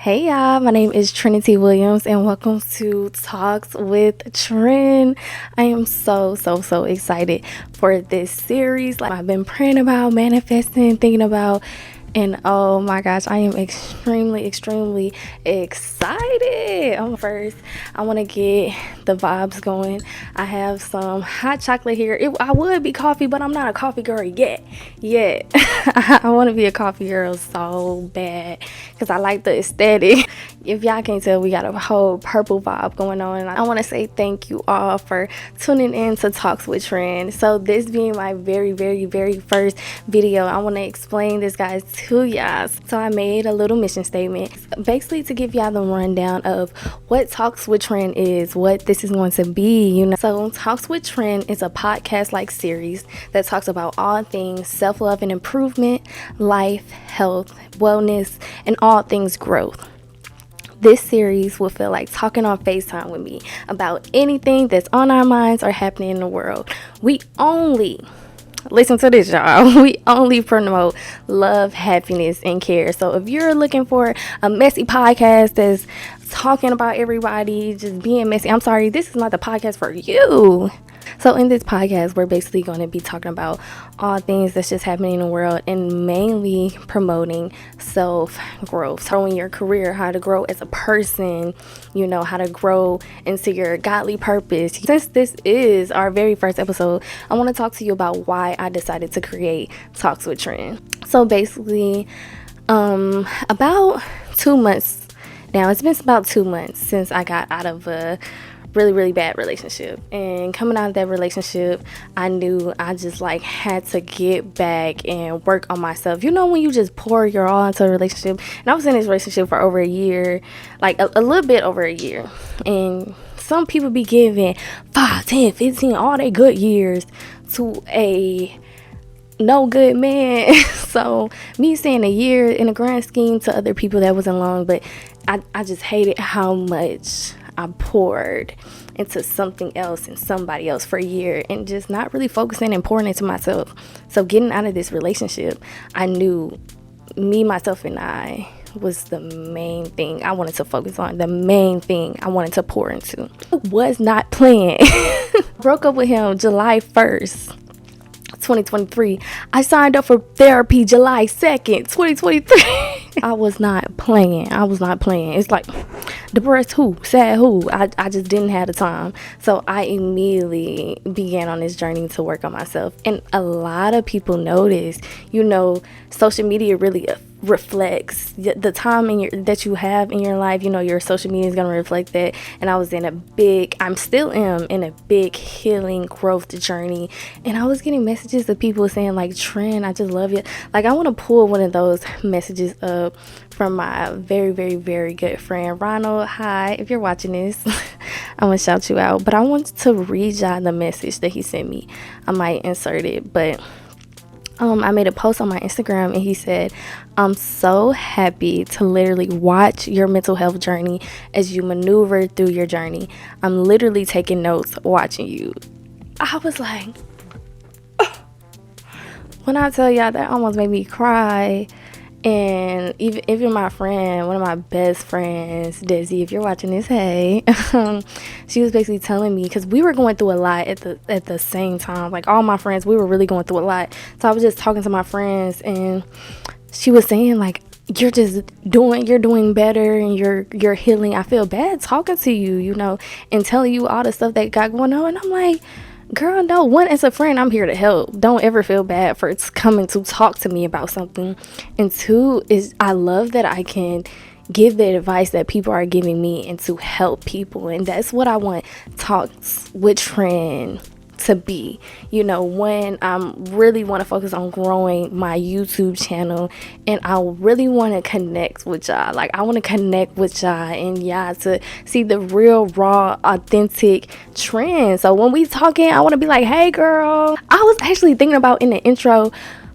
Hey y'all, my name is Trinity Williams and welcome to Talks with Trin. I am so excited for this series. Like I've been praying about, manifesting, thinking about, and oh my gosh, I am extremely excited. First, I want to get the vibes going. I have some hot chocolate here. I would be coffee, but I'm not a coffee girl yet. I want to be a coffee girl so bad because I like the aesthetic. If y'all can't tell, we got a whole purple vibe going on. I want to say thank you all for tuning in to Talks with Trin. So this being my very first video, I want to explain this, guys, to y'all. So I made a little mission statement basically to give y'all the rundown of what Talks with Trin is, what this is going to be, So Talks with Trin is a podcast like series that talks about all things self-love and improvement, life, health, wellness, and all things growth. This series will feel like talking on FaceTime with me about anything that's on our minds or happening in the world. Listen to this, y'all. We only promote love, happiness, and care. So if you're looking for a messy podcast that's talking about everybody just being messy, I'm sorry, this is not the podcast for you. So in this podcast, we're basically going to be talking about all things that's just happening in the world and mainly promoting self-growth, growing your career, how to grow as a person, how to grow into your godly purpose. Since this is our very first episode, I want to talk to you about why I decided to create Talks with Trin. So basically, about 2 months now, it's been about 2 months since I got out of a really bad relationship, and coming out of that relationship, I knew I just had to get back and work on myself. When you just pour your all into a relationship, and I was in this relationship for over a year, a little bit over a year, and some people be giving 5, 10, 15 all their good years to a no good man. So me saying a year in the grand scheme to other people, that wasn't long, but I just hated how much I poured into something else and somebody else for a year and just not really focusing and pouring into myself. So getting out of this relationship, I knew me, myself, and I was the main thing I wanted to focus on, the main thing I wanted to pour into. I was not playing. Broke up with him July 1st. 2023. I signed up for therapy July 2nd, 2023. I was not playing. It's like depressed who? Sad who? I just didn't have the time. So I immediately began on this journey to work on myself. And a lot of people notice, social media really reflects the time that you have in your life. Your social media is going to reflect that. And I was I'm still in a big healing growth journey, and I was getting messages of people saying Trin, I just love you. I want to pull one of those messages up from my very good friend Ronald. Hi, if you're watching this, I'm gonna shout you out, but I want to read y'all the message that he sent me. I might insert it, but I made a post on my Instagram, and he said, I'm so happy to literally watch your mental health journey as you maneuver through your journey. I'm literally taking notes watching you. I was like, when I tell y'all, that almost made me cry. And even my friend, one of my best friends, Desi, if you're watching this, hey, she was basically telling me, because we were going through a lot at the same time. All my friends, we were really going through a lot. So I was just talking to my friends, and she was saying you're doing better, and you're healing. I feel bad talking to you, and telling you all the stuff that got going on. And I'm like, girl, no. One, as a friend, I'm here to help. Don't ever feel bad for coming to talk to me about something. And two is, I love that I can give the advice that people are giving me and to help people. And that's what I want Talks with Trin to be. When I really want to focus on growing my YouTube channel, and I really want to connect with y'all. I want to connect with y'all and y'all to see the real, raw, authentic Trin. So when we talking, I want to be like, hey girl. I was actually thinking about in the intro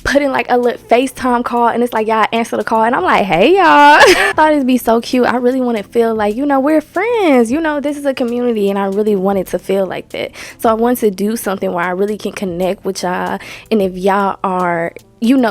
putting a little FaceTime call, and it's y'all answer the call, and I'm like, hey y'all. I thought it'd be so cute. I really want to feel we're friends, this is a community, and I really wanted to feel like that. So I wanted to do something where I really can connect with y'all. And if y'all are,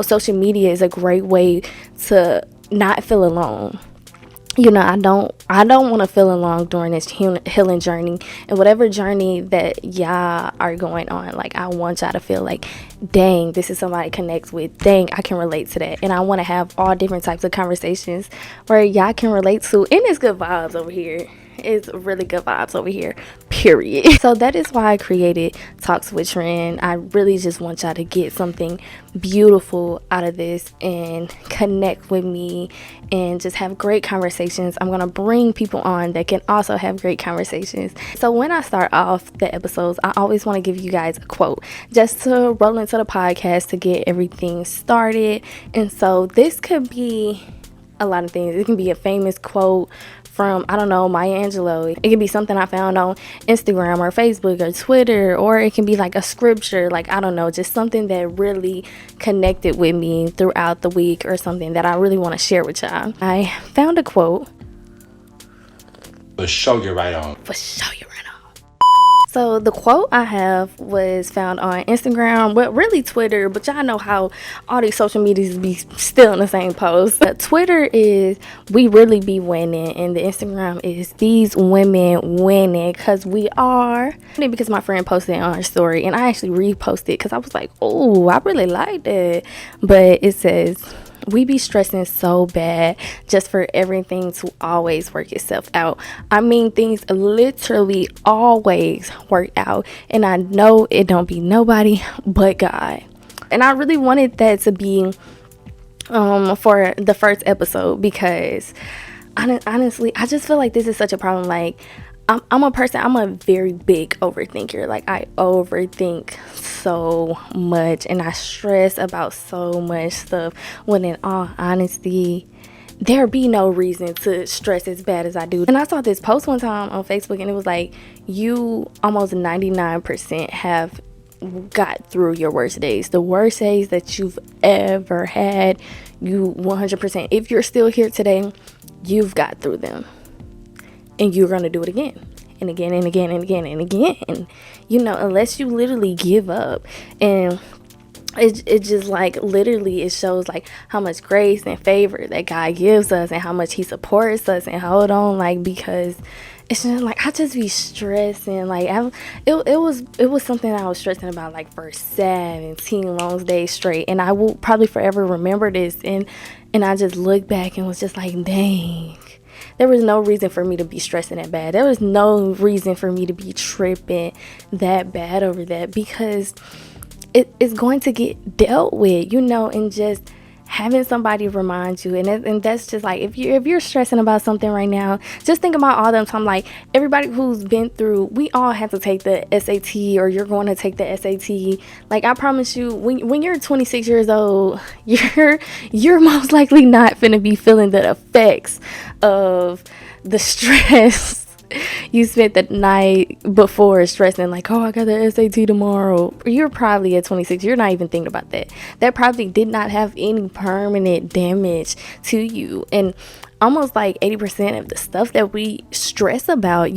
social media is a great way to not feel alone. I don't want to feel alone during this healing journey, and whatever journey that y'all are going on. Like, I want y'all to feel like, dang, this is somebody connects with, dang, I can relate to that. And I want to have all different types of conversations where y'all can relate to, and it's good vibes over here. It's really good vibes over here, period. So that is why I created Talks with Trin. I really just want y'all to get something beautiful out of this and connect with me and just have great conversations. I'm gonna bring people on that can also have great conversations. So when I start off the episodes, I always want to give you guys a quote just to roll into the podcast to get everything started. And so this could be a lot of things. It can be a famous quote from, I don't know, Maya Angelou. It can be something I found on Instagram or Facebook or Twitter, or it can be like a scripture, like, I don't know, just something that really connected with me throughout the week or something that I really want to share with y'all. I found a quote. For sure, you're right on. So the quote I have was found on Instagram, but really Twitter, but y'all know how all these social medias be still in the same post. But Twitter is "we really be winning," and the Instagram is "these women winning," because we are. Because my friend posted it on her story, and I actually reposted it because I was like, oh, I really liked it. But it says, "We be stressing so bad just for everything to always work itself out. I mean, things literally always work out. And I know it don't be nobody but God." And I really wanted that to be for the first episode because honestly, I just feel like this is such a problem. Like, I'm a very big overthinker. Like, I overthink so much and I stress about so much stuff when in all honesty, there be no reason to stress as bad as I do. And I saw this post one time on Facebook and it was like, you almost 99% have got through your worst days. The worst days that you've ever had, you 100%. If you're still here today, you've got through them. And you're going to do it again and again and again and again and again. Unless you literally give up. And it just like literally it shows like how much grace and favor that God gives us and how much he supports us and hold on, like, because it's just like I just be stressing. Like, it was something I was stressing about like for 17 long days straight, and I will probably forever remember this. And I just look back and was just like, dang, there was no reason for me to be stressing that bad. There was no reason for me to be tripping that bad over that, because it's going to get dealt with, and just having somebody remind you. And that's just like, if you're stressing about something right now, just think about all them time, like everybody who's been through, we all have to take the SAT, or you're going to take the SAT. Like, I promise you, when you're 26 years old, you're most likely not finna be feeling the effects of the stress you spent the night before stressing, like, oh, I got the SAT tomorrow. You're probably at 26, you're not even thinking about that. That probably did not have any permanent damage to you. And almost like 80% of the stuff that we stress about,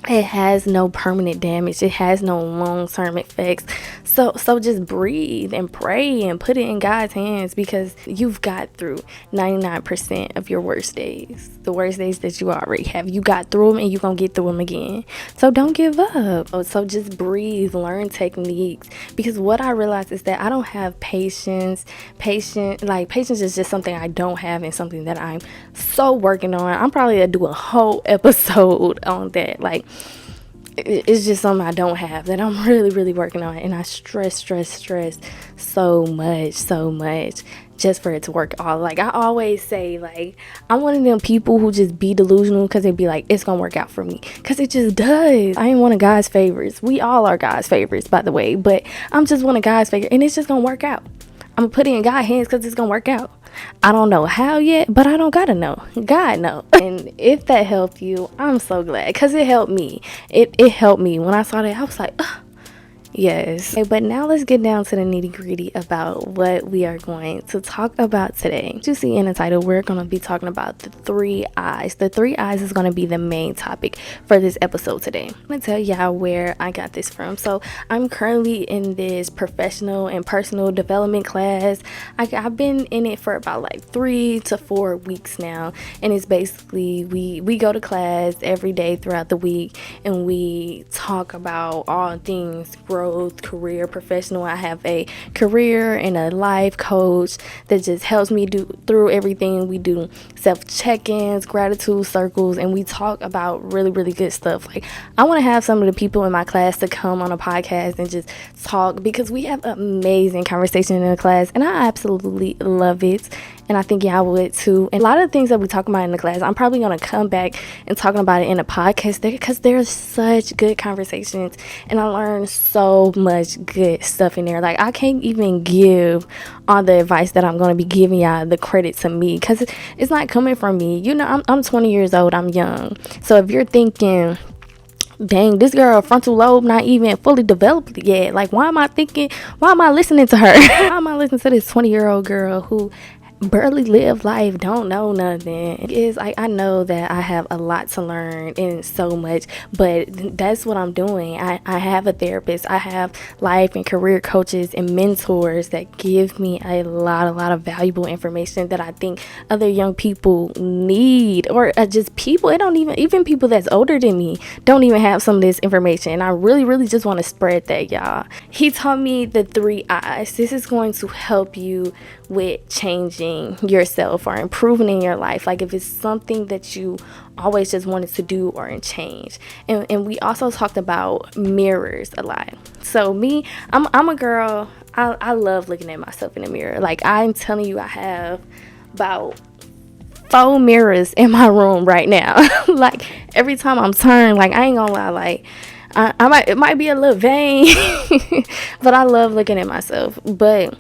it has no permanent damage. It has no long-term effects. So just breathe and pray and put it in God's hands, because you've got through 99% of your worst days. The worst days that you already have. You got through them and you're going to get through them again. So don't give up. So just breathe, learn techniques. Because what I realized is that I don't have patience. Patience is just something I don't have, and something that I'm so working on. I'm probably going to do a whole episode on that. Like, it's just something I don't have that I'm really, really working on. And I stress so much just for it to work all. Like, I always say, like, I'm one of them people who just be delusional because they be like, it's gonna work out for me, because it just does. I ain't one of God's favorites. We all are God's favorites, by the way, but I'm just one of God's favorites, and it's just gonna work out. I'm gonna put it in God's hands because it's gonna work out. I don't know how yet, but I don't gotta know. God knows. And if that helped you, I'm so glad, because it helped me. It helped me. When I saw that, I was like, Yes. Okay, but now let's get down to the nitty gritty about what we are going to talk about today. You see in the title, we're going to be talking about the 3 I's. The 3 I's is going to be the main topic for this episode today. I'm going to tell y'all where I got this from. So I'm currently in this professional and personal development class. I've been in it for about like 3 to 4 weeks now. And it's basically we go to class every day throughout the week and we talk about all things growth, career, professional. I have a career and a life coach that just helps me do through everything. We do self check-ins, gratitude circles, and we talk about really, really good stuff. Like, I want to have some of the people in my class to come on a podcast and just talk, because we have amazing conversation in the class, and I absolutely love it. And I think y'all would too. And a lot of things that we talk about in the class, I'm probably going to come back and talking about it in a podcast because there's such good conversations. And I learned so much good stuff in there. Like, I can't even give all the advice that I'm going to be giving y'all the credit to me, because it's not coming from me. You know, I'm 20 years old. I'm young. So if you're thinking, dang, this girl frontal lobe not even fully developed yet, like, why am I listening to her? Why am I listening to this 20-year-old girl who barely live life, don't know nothing? Is I know that I have a lot to learn and so much, but that's what I'm doing. I have a therapist, I have life and career coaches and mentors that give me a lot of valuable information that I think other young people need, or just people. It don't even people that's older than me don't even have some of this information, and I really just want to spread that, y'all. He taught me the 3 I's. This is going to help you with changing yourself or improving in your life. Like, if it's something that you always just wanted to do or change. And we also talked about mirrors a lot. So me, I'm a girl. I love looking at myself in the mirror. Like, I'm telling you, I have about 4 mirrors in my room right now. Like, every time I'm turned, like, I ain't gonna lie, like, it might be a little vain, but I love looking at myself. But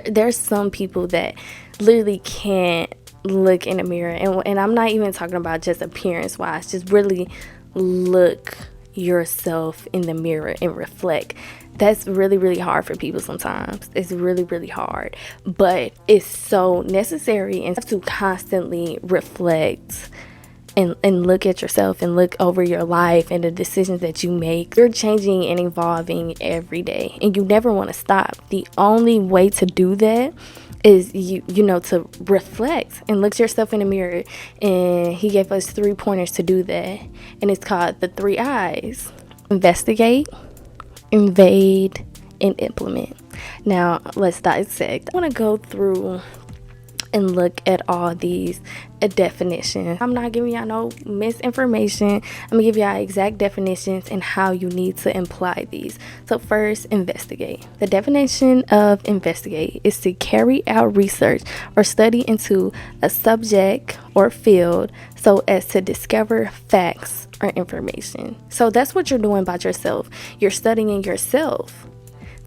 there's some people that literally can't look in the mirror, and I'm not even talking about just appearance wise, just really look yourself in the mirror and reflect. That's really hard for people sometimes. It's really hard, but it's so necessary, and have to constantly reflect and look at yourself and look over your life and the decisions that you make. You're changing and evolving every day, and you never want to stop. The only way to do that is you know, to reflect and look yourself in the mirror. And he gave us 3 pointers to do that, and it's called the 3 I's: investigate, invade, and implement. Now let's dissect. I want to go through and look at all these definitions. I'm not giving y'all no misinformation. I'm gonna give y'all exact definitions and how you need to apply these. So first, investigate. The definition of investigate is to carry out research or study into a subject or field so as to discover facts or information. So that's what you're doing about yourself. You're studying yourself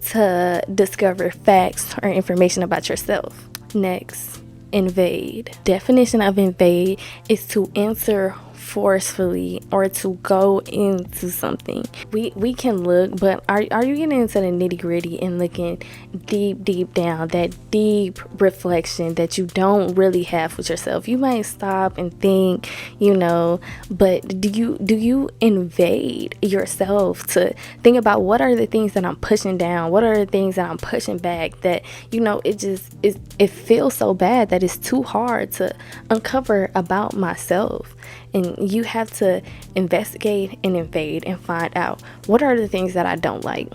to discover facts or information about yourself. Next, invade. Definition of invade is to enter forcefully or to go into something. We can look, but are you getting into the nitty gritty and looking deep down, that deep reflection that you don't really have with yourself? You might stop and think, you know, but do you invade yourself to think about what are the things that I'm pushing down, what are the things that I'm pushing back, that, you know, it feels so bad that it's too hard to uncover about myself. And you have to investigate and invade and find out, what are the things that I don't like?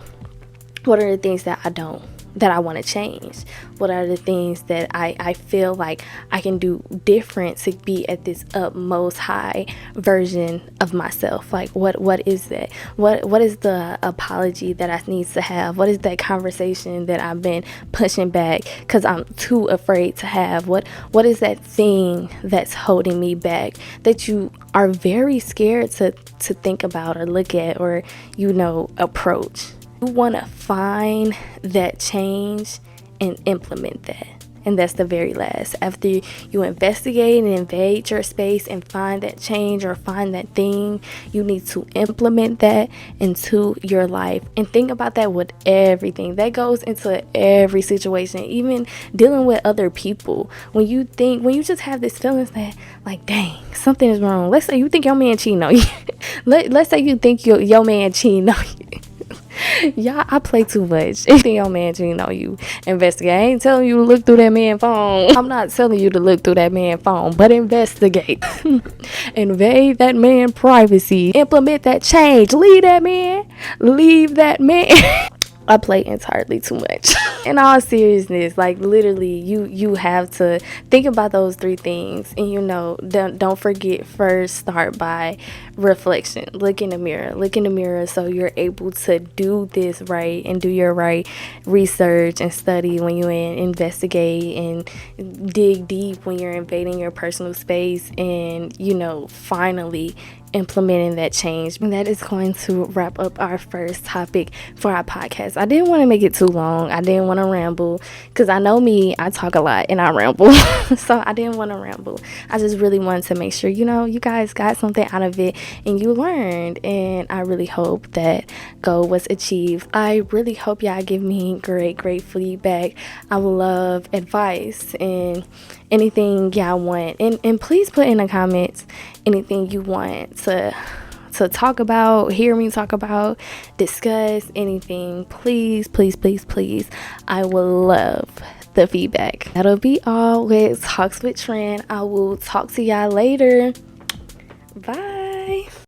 What are the things that I want to change? What are the things that I feel like I can do different to be at this utmost high version of myself? Like, what is that? What is the apology that I need to have? What is that conversation that I've been pushing back because I'm too afraid to have? What is that thing that's holding me back that you are very scared to think about or look at or, you know, approach? You want to find that change and implement that. And that's the very last. After you investigate and invade your space and find that change or find that thing, you need to implement that into your life. And think about that with everything. That goes into every situation, even dealing with other people. When you just have this feeling that, like, dang, something is wrong. Let's say you think your man cheating on you. Let's say you think your man cheating on you. Y'all, I play too much. If your man cheating on you, investigate. I ain't telling you to look through that man's phone. I'm not telling you to look through that man's phone, but investigate. Invade that man's privacy. Implement that change. Leave that man. I play entirely too much. In all seriousness, like, literally, you have to think about those three things, and don't forget, first start by reflection. Look in the mirror so you're able to do this right and do your right research and study when you investigate, and dig deep when you're invading your personal space, and finally implementing that change. And that is going to wrap up our first topic for our podcast. I didn't want to make it too long. I didn't want to ramble, because I know me, I talk a lot and I ramble. So I didn't want to ramble. I just really wanted to make sure you guys got something out of it and you learned, and I really hope that goal was achieved. I really hope y'all give me great feedback. I would love advice and anything y'all want, and please put in the comments anything you want to talk about, hear me talk about, discuss, anything. Please, I would love the feedback. That'll be all with Talks with Trin. I will talk to y'all later. Bye.